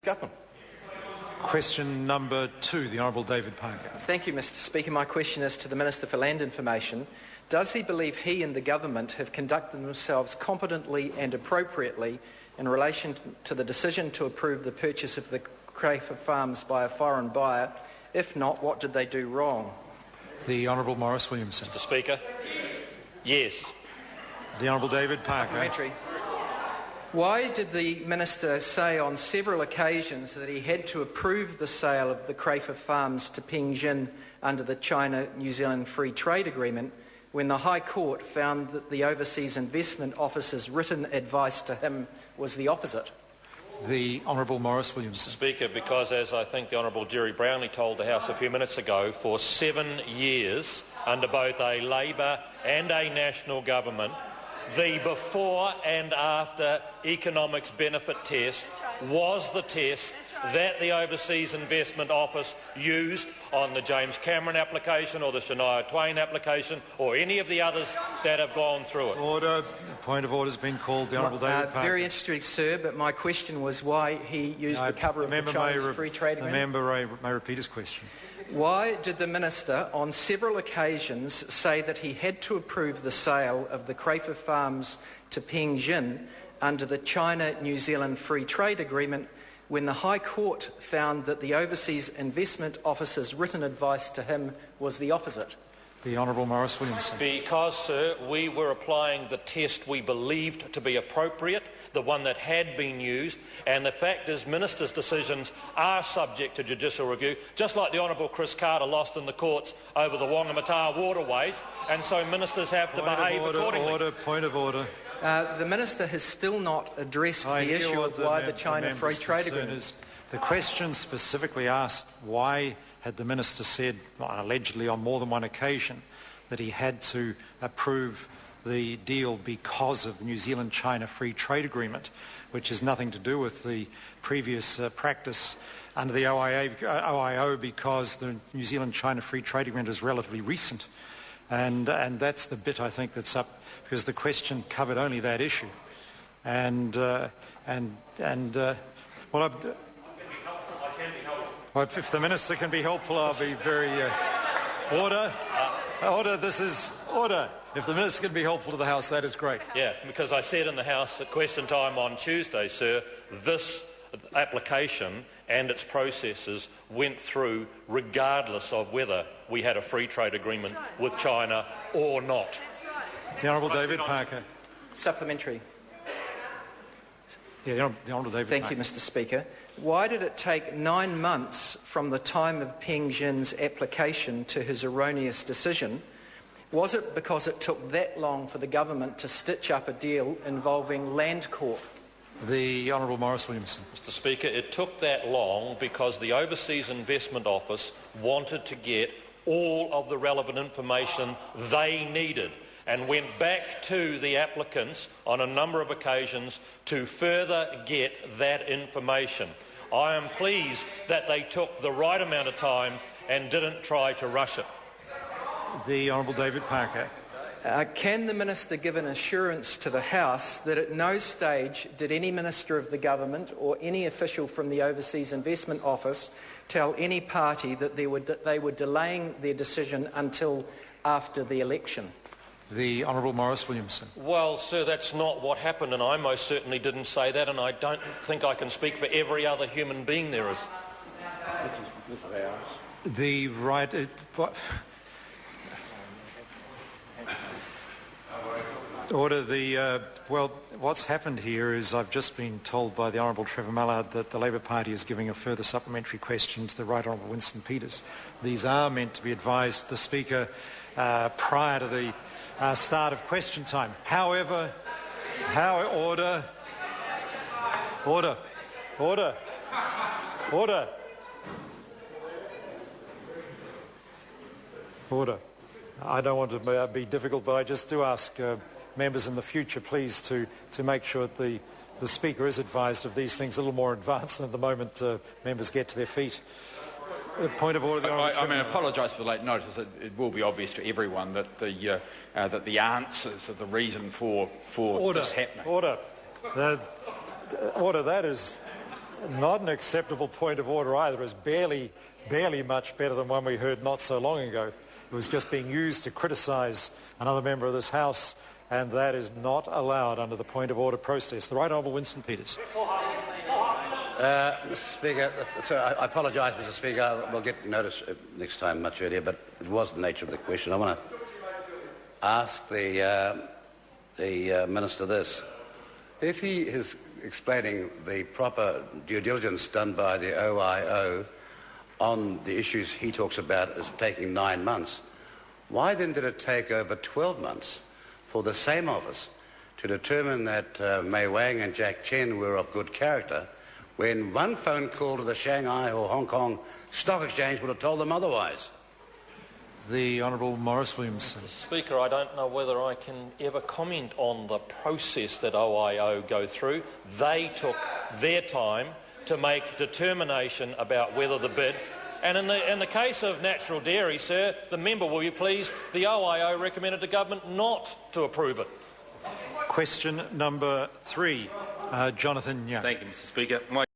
Gutman. Question number 2, the Honourable David Parker. Thank you, Mr Speaker. My question is to the Minister for Land Information. Does he believe he and the government have conducted themselves competently and appropriately in relation to the decision to approve the purchase of the Crafar farms by a foreign buyer? If not, what did they do wrong? The Honourable Maurice Williamson. Mr Speaker. Yes. The Honourable David Parker. Supplementary. Why did the Minister say on several occasions that he had to approve the sale of the Crafar farms to Pengjin under the China-New Zealand Free Trade Agreement when the High Court found that the Overseas Investment Officer's written advice to him was the opposite? The Honourable Maurice Williamson. Speaker, because as I think the Honourable Jerry Brownlee told the House a few minutes ago, for 7 years under both a Labour and a National government, the before and after economics benefit test was the test that the Overseas Investment Office used on the James Cameron application or the Shania Twain application or any of the others that have gone through it. Order. Point of order has been called. The Honourable David Parker. Very interesting, sir, but my question was why he used the cover of the China's Free Trade Agreement. The member may repeat his question. Why did the Minister on several occasions say that he had to approve the sale of the Crafar farms to Pengjin under the China-New Zealand Free Trade Agreement when the High Court found that the Overseas Investment Officer's written advice to him was the opposite? The Honourable Maurice Williamson. Because, sir, we were applying the test we believed to be appropriate, the one that had been used, and the fact is Ministers' decisions are subject to judicial review, just like the Honourable Chris Carter lost in the courts over the Whangamata waterways, and so Ministers have to behave accordingly. Point of order. The Minister has still not addressed the issue of why the China Free Trade Agreement. The question specifically asked why had the Minister said, allegedly on more than one occasion, that he had to approve the deal because of the New Zealand-China Free Trade Agreement, which has nothing to do with the previous practice under the OIO because the New Zealand-China Free Trade Agreement is relatively recent. And that's the bit I think that's up, because the question covered only that issue. Well, if the Minister can be helpful, I'll be very... Order. This is order. If the Minister can be helpful to the House, that is great. Yeah, because I said in the House at question time on Tuesday, sir, this application and its processes went through regardless of whether we had a free trade agreement with China or not. The Honourable David Parker. Supplementary. Yeah, the Honourable David Thank Parker. you, Mr Speaker. Why did it take 9 months from the time of Pengjin's application to his erroneous decision? Was it because it took that long for the government to stitch up a deal involving Landcorp? The Honourable Maurice Williamson. Mr Speaker, it took that long because the Overseas Investment Office wanted to get all of the relevant information they needed and went back to the applicants on a number of occasions to further get that information. I am pleased that they took the right amount of time and didn't try to rush it. The Honourable David Parker. Can the Minister give an assurance to the House that at no stage did any Minister of the Government or any official from the Overseas Investment Office tell any party that they were delaying their decision until after the election? The Honourable Maurice Williamson. Well, sir, that's not what happened, and I most certainly didn't say that, and I don't think I can speak for every other human being there is. This is ours. The right... Order. Well, what's happened here is I've just been told by the Honourable Trevor Mallard that the Labour Party is giving a further supplementary question to the Right Honourable Winston Peters. These are meant to be advised to the Speaker prior to the start of question time. However, order. I don't want to be difficult, but I just do ask members in the future, please, to make sure that the Speaker is advised of these things a little more advanced than at the moment members get to their feet. Point of order. I apologise for the late notice. It will be obvious to everyone that the answers are the reason for this happening. Order. Order. That is Not an acceptable point of order either. It was barely much better than one we heard not so long ago. It was just being used to criticise another member of this House, and that is not allowed under the point of order process. The Right Honourable Winston Peters. Mr. Speaker, I apologise, Mr. Speaker. We'll get notice next time much earlier, but it was the nature of the question. I want to ask the Minister this. If he is explaining the proper due diligence done by the OIO on the issues he talks about as taking 9 months, why then did it take over 12 months for the same office to determine that Mei Wang and Jack Chen were of good character, when one phone call to the Shanghai or Hong Kong Stock Exchange would have told them otherwise? The Honourable Maurice Williamson. Speaker, I don't know whether I can ever comment on the process that OIO go through. They took their time to make determination about whether the bid, and in the case of Natural Dairy, sir, the member, will you please, the OIO recommended the government not to approve it. Question number 3, Jonathan Young. Thank you, Mr. Speaker.